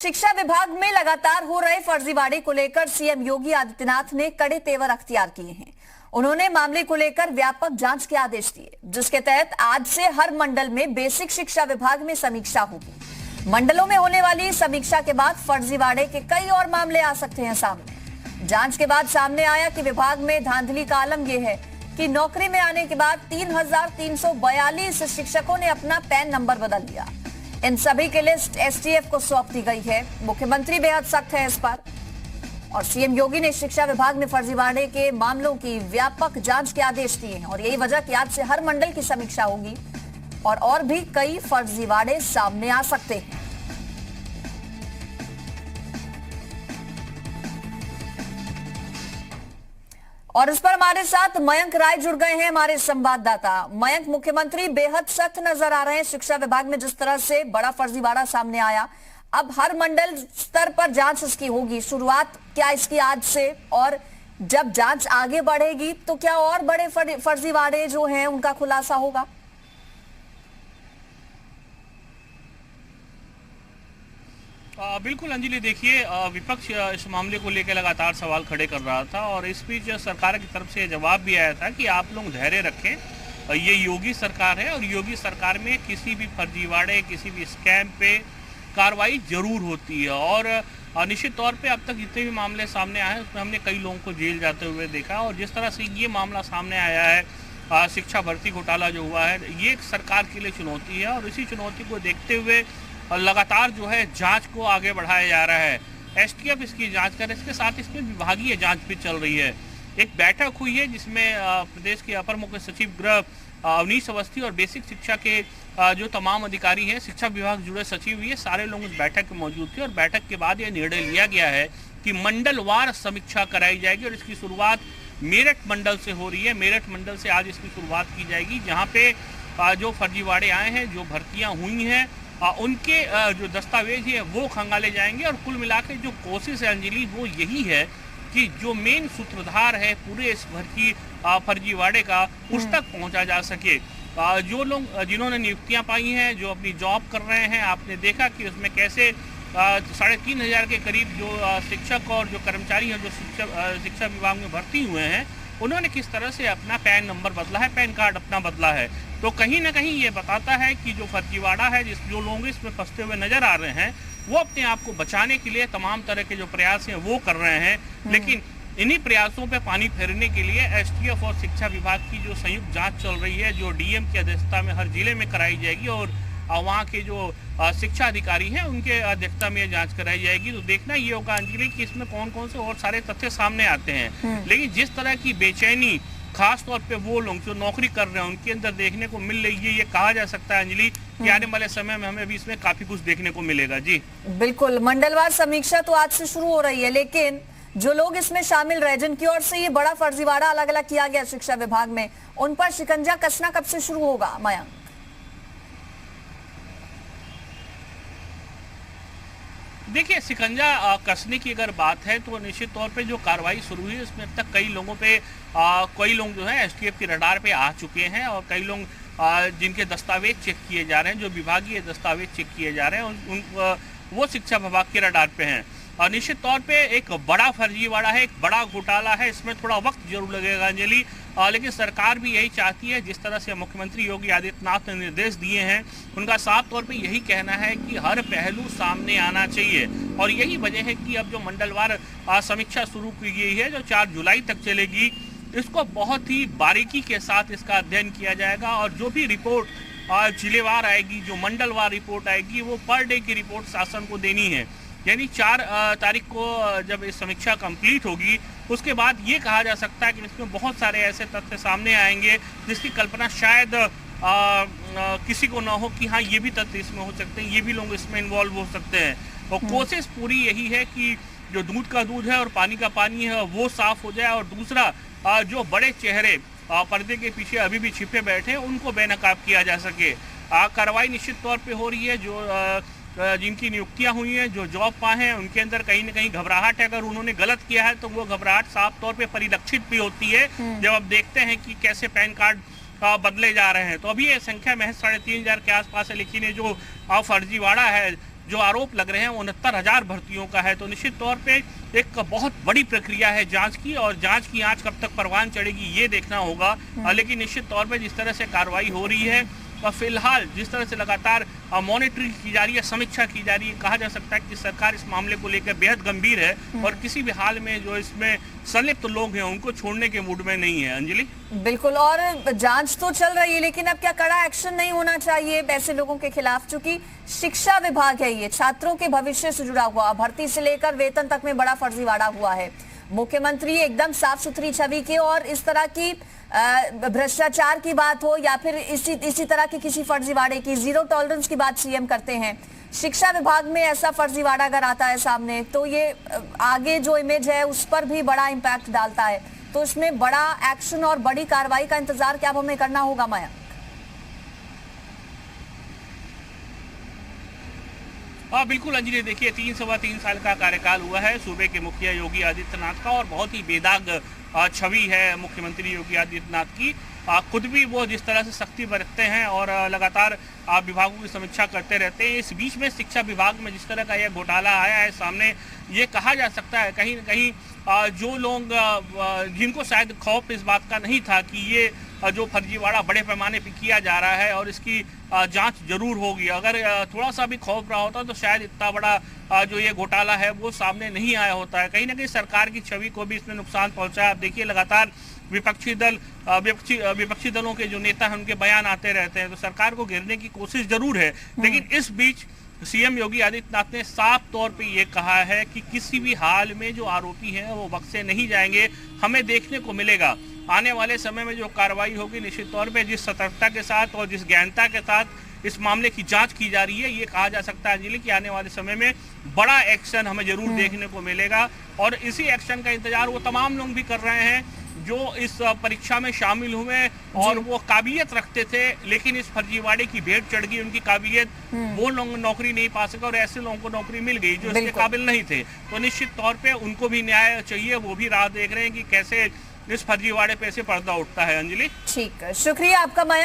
शिक्षा विभाग में लगातार हो रहे फर्जीवाड़े को लेकर सीएम योगी आदित्यनाथ ने कड़े तेवर अख्तियार किए हैं। उन्होंने मामले को लेकर व्यापक जांच के आदेश दिए, जिसके तहत आज से हर मंडल में बेसिक शिक्षा विभाग में समीक्षा होगी। मंडलों में होने वाली समीक्षा के बाद फर्जीवाड़े के कई और मामले आ सकते हैं सामने। जांच के बाद सामने आया कि विभाग में धांधली का आलम यह है कि नौकरी में आने के बाद 3,342 शिक्षकों ने अपना पैन नंबर बदल लिया। इन सभी की लिस्ट एसटीएफ को सौंप दी गई है। मुख्यमंत्री बेहद सख्त है इस पर और सीएम योगी ने शिक्षा विभाग में फर्जीवाड़े के मामलों की व्यापक जांच के आदेश दिए हैं और यही वजह कि आज से हर मंडल की समीक्षा होगी और भी कई फर्जीवाड़े सामने आ सकते हैं। और इस पर हमारे साथ मयंक राय जुड़ गए हैं, हमारे संवाददाता। मयंक, मुख्यमंत्री बेहद सख्त नजर आ रहे हैं शिक्षा विभाग में, जिस तरह से बड़ा फर्जीवाड़ा सामने आया। अब हर मंडल स्तर पर जांच इसकी होगी। शुरुआत क्या इसकी आज से, और जब जांच आगे बढ़ेगी तो क्या और बड़े फर्जीवाड़े जो हैं उनका खुलासा होगा? बिल्कुल अंजलि, देखिए विपक्ष इस मामले को लेकर लगातार सवाल खड़े कर रहा था और इस बीच सरकार की तरफ से जवाब भी आया था कि आप लोग धैर्य रखें, ये योगी सरकार है और योगी सरकार में किसी भी फर्जीवाड़े, किसी भी स्कैम पे कार्रवाई जरूर होती है। और निश्चित तौर पे अब तक जितने भी मामले सामने आए उसमें हमने कई लोगों को जेल जाते हुए देखा और जिस तरह से ये मामला सामने आया है शिक्षा भर्ती घोटाला जो हुआ है, ये एक सरकार के लिए चुनौती है और इसी चुनौती को देखते हुए लगातार जो है जांच को आगे बढ़ाया जा रहा है। एसटीएफ इसकी जांच कर, इसके साथ इसमें विभागीय जांच भी चल रही है। एक बैठक हुई है जिसमें प्रदेश के अपर मुख्य सचिव गृह अवनीश अवस्थी और बेसिक शिक्षा के जो तमाम अधिकारी हैं, शिक्षा विभाग जुड़े सचिव, ये सारे लोग उस बैठक में मौजूद थे और बैठक के बाद यह निर्णय लिया गया है कि मंडलवार समीक्षा कराई जाएगी और इसकी शुरुआत मेरठ मंडल से हो रही है। मेरठ मंडल से आज इसकी शुरुआत की जाएगी, जहाँ पे जो फर्जीवाड़े आए हैं, जो भर्तियाँ हुई हैं, उनके जो दस्तावेज है वो खंगाले जाएंगे और कुल मिलाकर जो कोशिश है अंजलि वो यही है कि जो मेन सूत्रधार है पूरे इस फर्जीवाड़े का उस तक पहुंचा जा सके। जो लोग जिन्होंने नियुक्तियां पाई हैं, जो अपनी जॉब कर रहे हैं, आपने देखा कि उसमें कैसे 3,500 के करीब जो शिक्षक और जो कर्मचारी हैं जो शिक्षा विभाग में भर्ती हुए हैं, उन्होंने किस तरह से अपना पैन नंबर बदला है, पैन कार्ड अपना बदला है। तो कहीं ना कहीं ये बताता है कि जो फर्जीवाड़ा है, जो लोग इसमें फंसते हुए नजर आ रहे हैं, वो अपने आप को बचाने के लिए तमाम तरह के जो प्रयास हैं वो कर रहे हैं। लेकिन इन्हीं प्रयासों पे पानी फेरने के लिए एसटीएफ और शिक्षा विभाग की जो संयुक्त जांच चल रही है, जो डीएम की अध्यक्षता में हर जिले में कराई जाएगी और वहाँ के जो शिक्षा अधिकारी हैं उनके अध्यक्षता में जांच कराई जाएगी। तो देखना ये होगा अंजलि कि इसमें कौन कौन से और सारे तथ्य सामने आते हैं। लेकिन जिस तरह की बेचैनी खास तौर पे वो लोग जो नौकरी कर रहे हैं उनके अंदर देखने को मिल रही है, ये कहा जा सकता है अंजलि कि आने वाले समय में हमें अभी इसमें काफी कुछ देखने को मिलेगा। जी बिल्कुल, मंडलवार समीक्षा तो आज से शुरू हो रही है, लेकिन जो लोग इसमें शामिल रहे, जिनकी ओर से ये बड़ा फर्जीवाड़ा अलग अलग किया गया शिक्षा विभाग में, उन पर शिकंजा कसना कब से शुरू होगा मयंक? देखिए, शिकंजा कसने की अगर बात है तो निश्चित तौर पे जो कार्रवाई शुरू हुई है उसमें अब तक कई लोगों पे कई लोग जो है एसटीएफ की रडार पे आ चुके हैं और कई लोग जिनके दस्तावेज चेक किए जा रहे हैं, जो विभागीय दस्तावेज चेक किए जा रहे हैं, वो शिक्षा विभाग के रडार पे हैं। और निश्चित तौर पे एक बड़ा फर्जीवाड़ा है, एक बड़ा घोटाला है, इसमें थोड़ा वक्त जरूर लगेगा अंजलि, लेकिन सरकार भी यही चाहती है। जिस तरह से मुख्यमंत्री योगी आदित्यनाथ ने निर्देश दिए हैं, उनका साफ तौर पे यही कहना है कि हर पहलू सामने आना चाहिए और यही वजह है कि अब जो मंडलवार समीक्षा शुरू की गई है, जो 4 जुलाई तक चलेगी, इसको बहुत ही बारीकी के साथ इसका अध्ययन किया जाएगा और जो भी रिपोर्ट जिलेवार आएगी, जो मंडलवार रिपोर्ट आएगी, वो पर डे की रिपोर्ट शासन को देनी है। यानी 4 तारीख को जब इस समीक्षा कंप्लीट होगी उसके बाद ये कहा जा सकता है कि इसमें बहुत सारे ऐसे तथ्य सामने आएंगे जिसकी कल्पना शायद किसी को ना हो कि हाँ ये भी तथ्य इसमें हो सकते हैं, ये भी लोग इसमें इन्वॉल्व हो सकते हैं। और कोशिश पूरी यही है कि जो दूध का दूध है और पानी का पानी है वो साफ हो जाए और दूसरा जो बड़े चेहरे पर्दे के पीछे अभी भी छिपे बैठे हैं उनको बेनकाब किया जा सके। कार्रवाई निश्चित तौर पे हो रही है। जो जिनकी नियुक्तियां हुई हैं, जो जॉब पाए हैं, उनके अंदर कहीं ना कहीं घबराहट है। अगर उन्होंने गलत किया है तो वो घबराहट साफ तौर पे परिलक्षित भी होती है जब आप देखते हैं कि कैसे पैन कार्ड बदले जा रहे हैं। तो अभी ये संख्या महज 3,500 के आसपास है, लेकिन ये जो फर्जीवाड़ा है जो आरोप लग रहे हैं 69,000 भर्तियों का है। तो निश्चित तौर पे एक बहुत बड़ी प्रक्रिया है जांच की, और जांच की आंच कब तक परवान चढ़ेगी ये देखना होगा। लेकिन निश्चित तौर पे जिस तरह से कार्रवाई हो रही है और फिलहाल जिस तरह से लगातार मॉनिटरिंग की जा रही है, समीक्षा की जा रही है, कहा जा सकता है कि सरकार इस मामले को लेकर बेहद गंभीर है और किसी भी हाल में जो इसमें संलिप्त लोग हैं उनको छोड़ने के मूड में नहीं है। अंजलि, बिल्कुल, और जांच तो चल रही है, लेकिन अब क्या कड़ा एक्शन नहीं होना चाहिए ऐसे लोगों के खिलाफ? चूंकि शिक्षा विभाग है, ये छात्रों के भविष्य से जुड़ा हुआ, भर्ती से लेकर वेतन तक में बड़ा फर्जीवाड़ा हुआ है। मुख्यमंत्री एकदम साफ सुथरी छवि के, और इस तरह की भ्रष्टाचार की बात हो या फिर इसी तरह की किसी फर्जीवाड़े की, जीरो टॉलरेंस की बात सीएम करते हैं। शिक्षा विभाग में ऐसा फर्जीवाड़ा अगर आता है सामने तो ये आगे जो इमेज है उस पर भी बड़ा इम्पैक्ट डालता है। तो इसमें बड़ा एक्शन और बड़ी कार्रवाई का इंतजार क्या हमें करना होगा माया? हाँ बिल्कुल अंजलि, देखिए 3-3.25 साल का कार्यकाल हुआ है सूबे के मुखिया योगी आदित्यनाथ का, और बहुत ही बेदाग छवि है मुख्यमंत्री योगी आदित्यनाथ की। खुद भी वो जिस तरह से सख्ती बरतते हैं और लगातार विभागों की समीक्षा करते रहते हैं। इस बीच में शिक्षा विभाग में जिस तरह का यह घोटाला आया है सामने, ये कहा जा सकता है कहीं न कहीं जो लोग जिनको शायद खौफ इस बात का नहीं था कि ये जो फर्जीवाड़ा बड़े पैमाने पर किया जा रहा है और इसकी जांच जरूर होगी, अगर थोड़ा सा भी खौफ रहा होता तो शायद इतना बड़ा जो ये घोटाला है वो सामने नहीं आया होता है। कहीं ना कहीं सरकार की छवि को भी इसमें नुकसान पहुंचा है। आप देखिए लगातार विपक्षी दलों के जो नेता हैं उनके बयान आते रहते हैं, तो सरकार को घेरने की कोशिश जरूर है। लेकिन इस बीच सीएम योगी आदित्यनाथ ने साफ तौर पे ये कहा है कि किसी भी हाल में जो आरोपी हैं वो बख्शे नहीं जाएंगे। हमें देखने को मिलेगा आने वाले समय में जो कार्रवाई होगी, निश्चित तौर पे जिस सतर्कता के साथ और जिस गहनता के साथ इस मामले की जांच की जा रही है, ये कहा जा सकता है अंजलि कि आने वाले समय में बड़ा एक्शन हमें जरूर देखने को मिलेगा। और इसी एक्शन का इंतजार वो तमाम लोग भी कर रहे हैं जो इस परीक्षा में शामिल हुए और वो काबिलियत रखते थे, लेकिन इस फर्जीवाड़े की भेंट चढ़ गई उनकी काबिलियत, वो लोग नौकरी नहीं पा सके और ऐसे लोगों को नौकरी मिल गई जो इसके काबिल नहीं थे। तो निश्चित तौर पे उनको भी न्याय चाहिए, वो भी राह देख रहे हैं कि कैसे इस फर्जीवाड़े पे से पर्दा उठता है। अंजलि, ठीक है, शुक्रिया आपका माया।